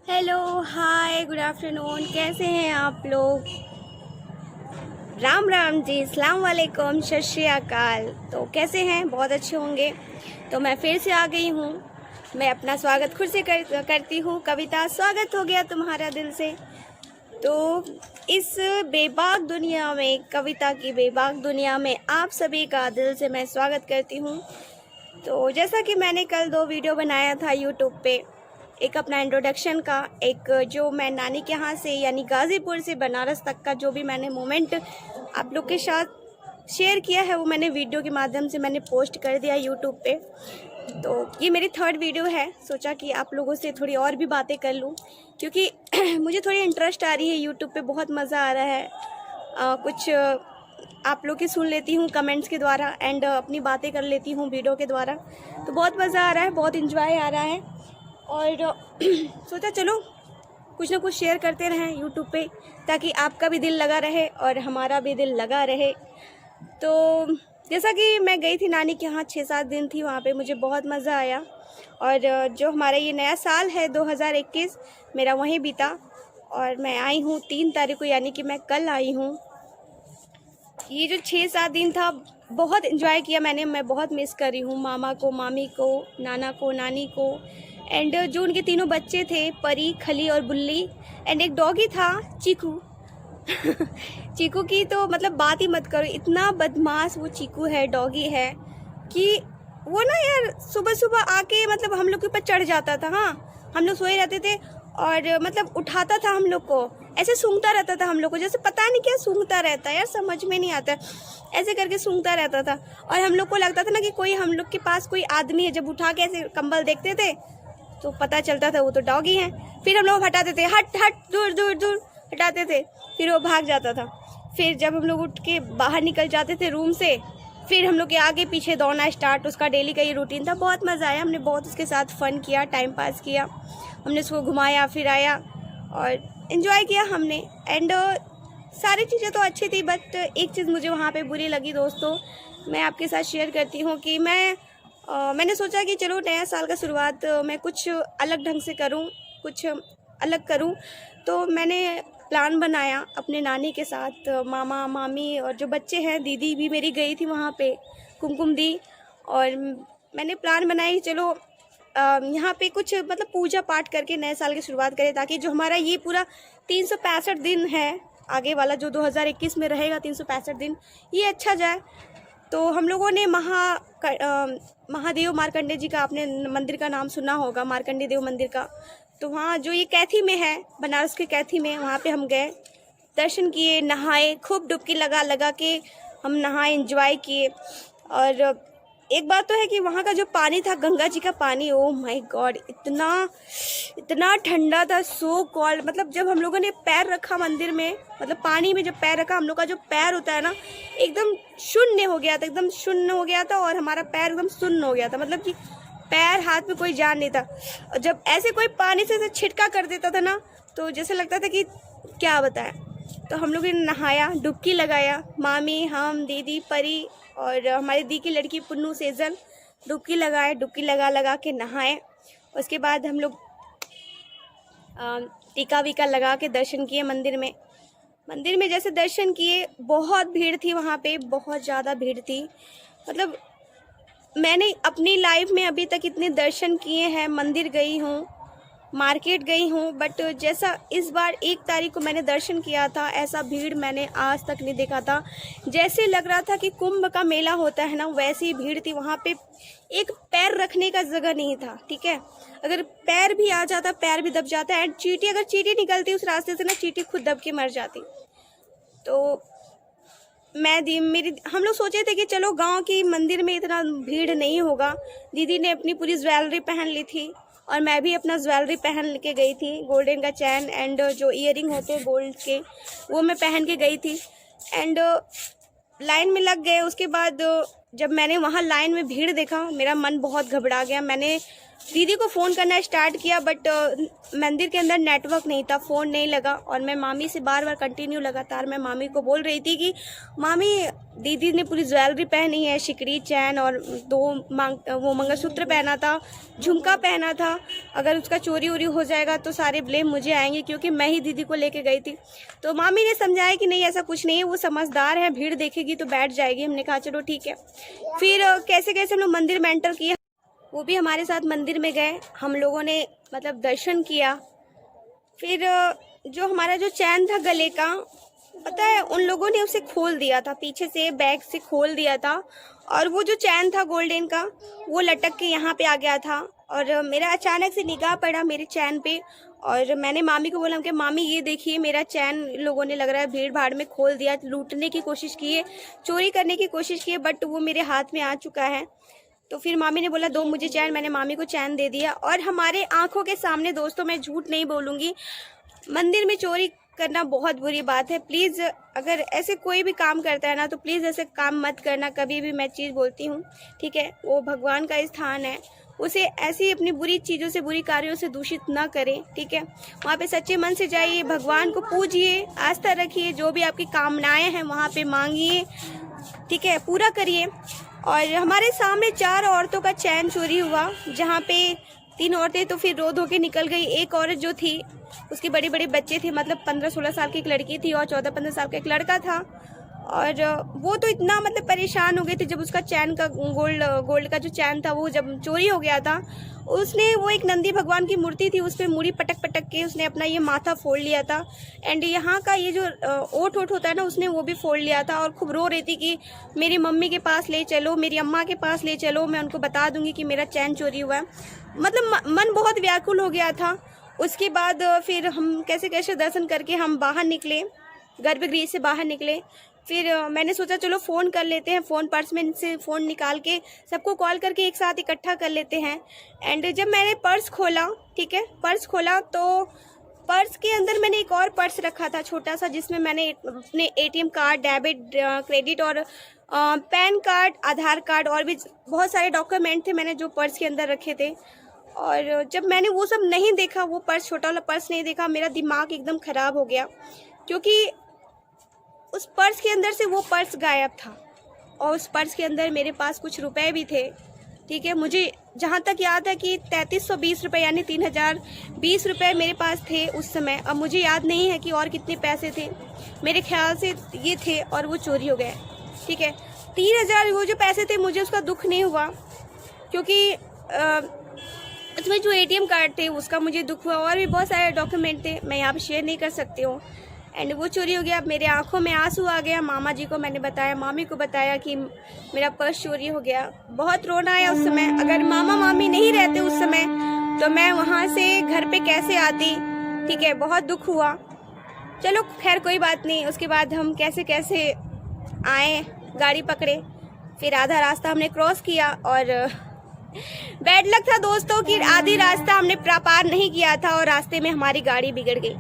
Hello, हाय, good afternoon. कैसे हैं आप लोग? राम राम जी, अस्सलाम वालेकुम, सत श्री अकाल। तो कैसे हैं? बहुत अच्छे होंगे। तो मैं फिर से आ गई हूँ। मैं अपना स्वागत खुद से करती हूँ। कविता, स्वागत हो गया तुम्हारा दिल से। तो इस बेबाक दुनिया में, कविता की बेबाक दुनिया में आप सभी का दिल से मैं स्वागत करती हूँ। तो जैसा कि मैंने कल 2 वीडियो बनाया था यूट्यूब पे, एक अपना इंट्रोडक्शन का, एक जो मैं नानी के यहाँ से यानी गाज़ीपुर से बनारस तक का जो भी मैंने मोमेंट आप लोग के साथ शेयर किया है, वो मैंने वीडियो के माध्यम से मैंने पोस्ट कर दिया यूट्यूब पे। तो ये मेरी 3rd वीडियो है। सोचा कि आप लोगों से थोड़ी और भी बातें कर लूँ, क्योंकि मुझे थोड़ी इंटरेस्ट आ रही है यूट्यूब पे, बहुत मज़ा आ रहा है। कुछ आप लोग की सुन लेती हूँ कमेंट्स के द्वारा एंड अपनी बातें कर लेती हूँ वीडियो के द्वारा। तो बहुत मज़ा आ रहा है, बहुत इन्जॉय आ रहा है। और सोचा चलो कुछ ना कुछ शेयर करते रहें यूट्यूब पे, ताकि आपका भी दिल लगा रहे और हमारा भी दिल लगा रहे। तो जैसा कि मैं गई थी नानी के यहाँ, 6-7 दिन थी वहाँ पे, मुझे बहुत मज़ा आया। और जो हमारा ये नया साल है 2021, मेरा वहीं बीता। और मैं आई हूँ 3 तारीख को, यानी कि मैं कल आई हूँ। ये जो 6-7 दिन था, बहुत इन्जॉय किया मैंने। मैं बहुत मिस कर रही हूँ मामा को, मामी को, नाना को, नानी को, एंड जो उनके 3 बच्चे थे, परी, खली और बुल्ली, एंड एक डॉगी था, चीकू। चीकू की तो मतलब बात ही मत करो, इतना बदमाश वो चीकू है, डॉगी है, कि वो ना यार सुबह सुबह आके मतलब हम लोग के ऊपर चढ़ जाता था। हाँ, हम लोग सोए रहते थे और मतलब उठाता था हम लोग को, ऐसे सूंघता रहता था हम लोग को, जैसे पता नहीं क्या सूंघता रहता है यार, समझ में नहीं आता। ऐसे करके सूंघता रहता था और हम लोग को लगता था ना कि कोई हम लोग के पास कोई आदमी है। जब उठा के ऐसे कंबल देखते थे तो पता चलता था वो तो डॉगी है। फिर हम लोग हटाते थे, हट हट, दूर दूर दूर हटाते थे, फिर वो भाग जाता था। फिर जब हम लोग उठ के बाहर निकल जाते थे रूम से, फिर हम लोग के आगे पीछे दौड़ना स्टार्ट। उसका डेली का ये रूटीन था। बहुत मज़ा आया, हमने बहुत उसके साथ फ़न किया, टाइम पास किया। हमने उसको घुमाया फिराया और इन्जॉय किया हमने। एंड सारी चीज़ें तो अच्छी थी, बट एक चीज़ मुझे वहाँ पे बुरी लगी दोस्तों, मैं आपके साथ शेयर करती हूँ कि मैंने सोचा कि चलो नया साल का शुरुआत मैं कुछ अलग ढंग से करूं, कुछ अलग करूं। तो मैंने प्लान बनाया अपने नानी के साथ, मामा मामी और जो बच्चे हैं, दीदी भी मेरी गई थी वहाँ पे, कुमकुम दी। और मैंने प्लान बनाया कि चलो यहाँ पे कुछ मतलब पूजा पाठ करके नए साल की शुरुआत करें, ताकि जो हमारा ये पूरा 365 दिन है, आगे वाला जो 2021 में रहेगा 365 दिन, ये अच्छा जाए। तो हम लोगों ने महादेव मार्कंडे जी का, आपने मंदिर का नाम सुना होगा, मार्कंडे देव मंदिर का। तो वहाँ जो ये कैथी में है, बनारस के कैथी में, वहाँ पे हम गए, दर्शन किए, नहाए, खूब डुबकी लगा लगा के हम नहाए, एंजॉय किए। और एक बात तो है कि वहाँ का जो पानी था, गंगा जी का पानी, ओ माय गॉड, इतना इतना ठंडा था, सो कॉल्ड। मतलब जब हम लोगों ने पैर रखा मंदिर में, मतलब पानी में जब पैर रखा, हम लोग का जो पैर होता है ना, एकदम शून्य हो गया था, एकदम शून्य हो गया था। और हमारा पैर एकदम शून्य हो गया था, मतलब कि पैर हाथ में कोई जान नहीं था। और जब ऐसे कोई पानी से छिटका कर देता था ना, तो जैसे लगता था कि क्या बताएं। तो हम लोग ने नहाया, डुबकी लगाया, मामी, हम, दीदी, परी और हमारी दी की लड़की पुन्नू, सेजल, डुबकी लगाए, डुबकी लगा लगा के नहाए। उसके बाद हम लोग टीका वीका लगा के दर्शन किए मंदिर में। मंदिर में जैसे दर्शन किए, बहुत भीड़ थी वहाँ पे, बहुत ज़्यादा भीड़ थी। मतलब मैंने अपनी लाइफ में अभी तक इतने दर्शन किए हैं, मंदिर गई हूँ, मार्केट गई हूँ, बट जैसा इस बार 1 तारीख को मैंने दर्शन किया था, ऐसा भीड़ मैंने आज तक नहीं देखा था। जैसे लग रहा था कि कुंभ का मेला होता है ना, वैसी भीड़ थी वहाँ पे। एक पैर रखने का जगह नहीं था, ठीक है। अगर पैर भी आ जाता, पैर भी दब जाता, एंड चींटी, अगर चींटी निकलती उस रास्ते से ना, चींटी खुद दब के मर जाती। तो हम लोग सोचे थे कि चलो गांव की मंदिर में इतना भीड़ नहीं होगा। दीदी ने अपनी पूरी ज्वेलरी पहन ली थी और मैं भी अपना ज्वेलरी पहन के गई थी, गोल्डन का चैन एंड जो ईयरिंग होते हैं गोल्ड के, वो मैं पहन के गई थी। एंड लाइन में लग गए। उसके बाद जब मैंने वहाँ लाइन में भीड़ देखा, मेरा मन बहुत घबरा गया। मैंने दीदी को फ़ोन करना स्टार्ट किया, बट मंदिर के अंदर नेटवर्क नहीं था, फ़ोन नहीं लगा। और मैं मामी से बार बार कंटिन्यू लगातार मैं मामी को बोल रही थी कि मामी, दीदी ने पूरी ज्वेलरी पहनी है, सिकड़ी, चैन और वो मंगलसूत्र पहना था, झुमका पहना था। अगर उसका चोरी वोरी हो जाएगा तो सारे ब्लेम मुझे आएंगे, क्योंकि मैं ही दीदी को लेके गई थी। तो मामी ने समझाया कि नहीं, ऐसा कुछ नहीं है, वो समझदार है, भीड़ देखेगी तो बैठ जाएगी। हमने कहा चलो ठीक है। फिर कैसे कैसे हम लोग मंदिर में एंटर किया, वो भी हमारे साथ मंदिर में गए। हम लोगों ने मतलब दर्शन किया। फिर जो हमारा जो चैन था गले का, पता है उन लोगों ने उसे खोल दिया था, पीछे से बैग से खोल दिया था, और वो जो चैन था गोल्डन का वो लटक के यहाँ पे आ गया था। और मेरा अचानक से निगाह पड़ा मेरे चैन पे, और मैंने मामी को बोला कि मामी ये देखिए मेरा चैन लोगों ने लग रहा है भीड़ भाड़ में खोल दिया, लूटने की कोशिश की है, चोरी करने की कोशिश की है, बट वो मेरे हाथ में आ चुका है। तो फिर मामी ने बोला दो मुझे चैन, मैंने मामी को चैन दे दिया। और हमारे आंखों के सामने, दोस्तों मैं झूठ नहीं बोलूँगी, मंदिर में चोरी करना बहुत बुरी बात है। प्लीज़ अगर ऐसे कोई भी काम करता है ना, तो प्लीज़ ऐसे काम मत करना कभी भी, मैं चीज़ बोलती हूँ, ठीक है। वो भगवान का स्थान है, उसे ऐसी अपनी बुरी चीज़ों से, बुरी कार्यों से दूषित ना करें, ठीक है। वहाँ पे सच्चे मन से जाइए, भगवान को पूजिए, आस्था रखिए, जो भी आपकी कामनाएँ हैं वहाँ पे मांगिए, ठीक है, पूरा करिए। और हमारे सामने 4 औरतों का चैन चोरी हुआ, जहाँ पे 3 औरतें तो फिर रो धो के निकल गई। एक औरत जो थी उसके बड़े बड़े बच्चे थे, मतलब 15-16 साल की एक लड़की थी और 14-15 साल का एक लड़का था। और वो तो इतना मतलब परेशान हो गए थे जब उसका चैन का गोल्ड का जो चैन था वो जब चोरी हो गया था। उसने, वो एक नंदी भगवान की मूर्ति थी, उस पर मूड़ी पटक पटक के उसने अपना ये माथा फोड़ लिया था। एंड यहाँ का ये जो ओठ होता है ना, उसने वो भी फोड़ लिया था। और खूब रो रही थी कि मेरी मम्मी के पास ले चलो, मेरी अम्मा के पास ले चलो, मैं उनको बता दूंगी कि मेरा चैन चोरी हुआ है। मतलब मन बहुत व्याकुल हो गया था। उसके बाद फिर हम कैसे कैसे दर्शन करके हम बाहर निकले, गर्भगृह से बाहर निकले। फिर मैंने सोचा चलो फ़ोन कर लेते हैं, फ़ोन पर्स में से फ़ोन निकाल के सबको कॉल करके एक साथ इकट्ठा कर लेते हैं। एंड जब मैंने पर्स खोला, ठीक है, पर्स खोला तो पर्स के अंदर मैंने एक और पर्स रखा था छोटा सा, जिसमें मैंने अपने ATM कार्ड, डेबिट, क्रेडिट और पैन कार्ड, आधार कार्ड और भी बहुत सारे डॉक्यूमेंट थे मैंने जो पर्स के अंदर रखे थे। और जब मैंने वो सब नहीं देखा, वो पर्स, छोटा वाला पर्स नहीं देखा, मेरा दिमाग एकदम ख़राब हो गया, क्योंकि उस पर्स के अंदर से वो पर्स गायब था। और उस पर्स के अंदर मेरे पास कुछ रुपए भी थे, ठीक है। मुझे जहाँ तक याद है कि 3320 रुपये यानी 3020 रुपये मेरे पास थे उस समय। अब मुझे याद नहीं है कि और कितने पैसे थे, मेरे ख्याल से ये थे और वो चोरी हो गए, ठीक है। 3000 वो जो पैसे थे, मुझे उसका दुख नहीं हुआ, क्योंकि उसमें जो ATM कार्ड थे उसका मुझे दुख हुआ, और भी बहुत सारे डॉक्यूमेंट थे, मैं यहाँ पे शेयर नहीं कर सकती हूँ। एंड वो चोरी हो गया, मेरे आंखों में आंसू आ गया। मामा जी को मैंने बताया, मामी को बताया कि मेरा पर्स चोरी हो गया। बहुत रोना आया उस समय। अगर मामा मामी नहीं रहते उस समय तो मैं वहाँ से घर पे कैसे आती, ठीक है, बहुत दुख हुआ। चलो खैर कोई बात नहीं। उसके बाद हम कैसे कैसे आए, गाड़ी पकड़े, फिर आधा रास्ता हमने क्रॉस किया। और बैड लक था दोस्तों कि आधी रास्ता हमने पार नहीं किया था और रास्ते में हमारी गाड़ी बिगड़ गई।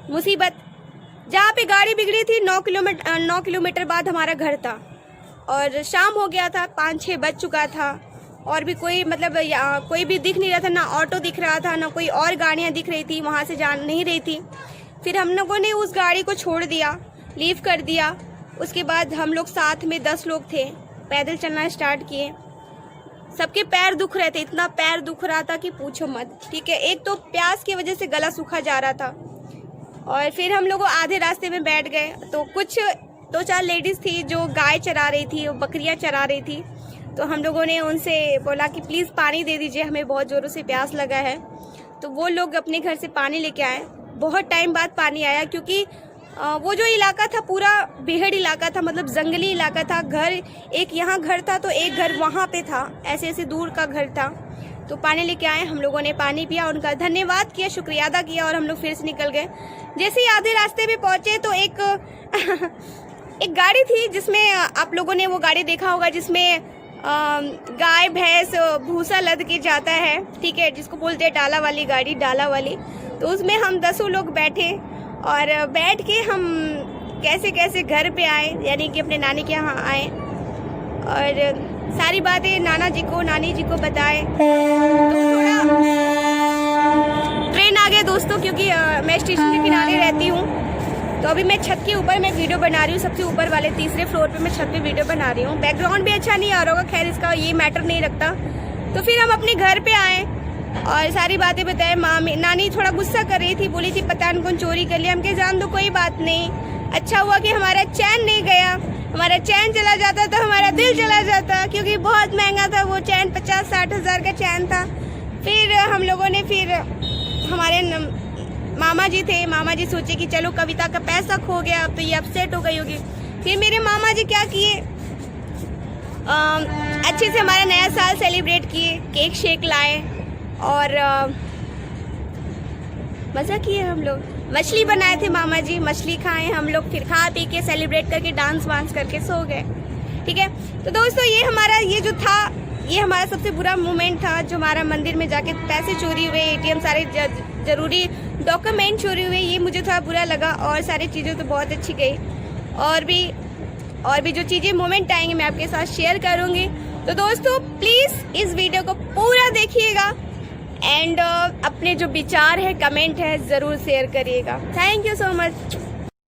मुसीबत, जहाँ पे गाड़ी बिगड़ी थी 9 किलोमीटर बाद हमारा घर था, और शाम हो गया था, 5-6 बज चुका था, और भी कोई मतलब कोई भी दिख नहीं रहा था, ना ऑटो दिख रहा था, ना कोई और गाड़ियाँ दिख रही थी, वहाँ से जा नहीं रही थी। फिर हम लोगों ने उस गाड़ी को छोड़ दिया, लीव कर दिया। उसके बाद हम लोग साथ में 10 लोग थे, पैदल चलना स्टार्ट किए। सबके पैर दुख रहे थे, इतना पैर दुख रहा था कि पूछो मत, ठीक है। एक तो प्यास की वजह से गला सूखा जा रहा था। और फिर हम लोग आधे रास्ते में बैठ गए, तो कुछ 2-4 लेडीज़ थी जो गाय चरा रही थी, बकरियां चरा रही थी। तो हम लोगों ने उनसे बोला कि प्लीज़ पानी दे दीजिए, हमें बहुत ज़ोरों से प्यास लगा है। तो वो लोग अपने घर से पानी लेके आए। बहुत टाइम बाद पानी आया, क्योंकि वो जो इलाका था पूरा बेहड़ इलाका था, मतलब जंगली इलाका था। घर एक यहाँ घर था तो एक घर वहाँ पे था, ऐसे ऐसे दूर का घर था। तो पानी लेके आए, हम लोगों ने पानी पिया, उनका धन्यवाद किया, शुक्रिया अदा किया, और हम लोग फिर से निकल गए। जैसे ही आधे रास्ते पे पहुंचे तो एक गाड़ी थी, जिसमें आप लोगों ने वो गाड़ी देखा होगा, जिसमें गाय भैंस भूसा लद के जाता है, ठीक है, जिसको बोलते हैं डाला वाली गाड़ी, डाला वाली। तो उसमें हम 10 लोग बैठे, और बैठ के हम कैसे कैसे घर पे आए, यानी कि अपने नानी के यहाँ आए। और सारी बातें नाना जी को नानी जी को बताए। तो थोड़ा ट्रेन आ गया दोस्तों, क्योंकि मैं स्टेशन के किनारे रहती हूँ। तो अभी मैं छत के ऊपर मैं वीडियो बना रही हूँ, सबसे ऊपर वाले तीसरे फ्लोर पे मैं छत पे वीडियो बना रही हूँ। बैकग्राउंड भी अच्छा नहीं आ रहा होगा, खैर इसका ये मैटर नहीं रखता। तो फिर हम अपने घर पे आए और सारी बातें बताए। नानी थोड़ा गुस्सा कर रही थी, बोली थी पता नहीं कौन चोरी कर लिया। हम कहे जान दो, कोई बात नहीं, अच्छा हुआ कि हमारा चैन नहीं गया। हमारा चैन चला जाता तो हमारा दिल चला जाता, क्योंकि बहुत महंगा था वो चैन, 50-60 हज़ार का चैन था। फिर हम लोगों ने फिर हमारे मामा जी थे, मामा जी सोचे कि चलो कविता का पैसा खो गया, अब तो ये अपसेट हो गई होगी। फिर मेरे मामा जी क्या किए, अच्छे से हमारा नया साल सेलिब्रेट किए, केक शेक लाए और मज़ा किए हम लोग। मछली बनाए थे मामा जी, मछली खाए हम लोग, फिर खा पी के सेलिब्रेट करके डांस वांस करके सो गए। ठीक है, तो दोस्तों ये हमारा ये जो था, ये हमारा सबसे बुरा मोमेंट था, जो हमारा मंदिर में जाके पैसे चोरी हुए, एटीएम सारे जरूरी डॉक्यूमेंट चोरी हुए, ये मुझे थोड़ा बुरा लगा। और सारी चीज़ें तो बहुत अच्छी गई, और भी जो चीज़ें मोमेंट आएंगे मैं आपके साथ शेयर करूँगी। तो दोस्तों प्लीज़ इस वीडियो को पूरा देखिएगा एंड अपने जो विचार है, कमेंट है, ज़रूर शेयर करिएगा। Thank you so much.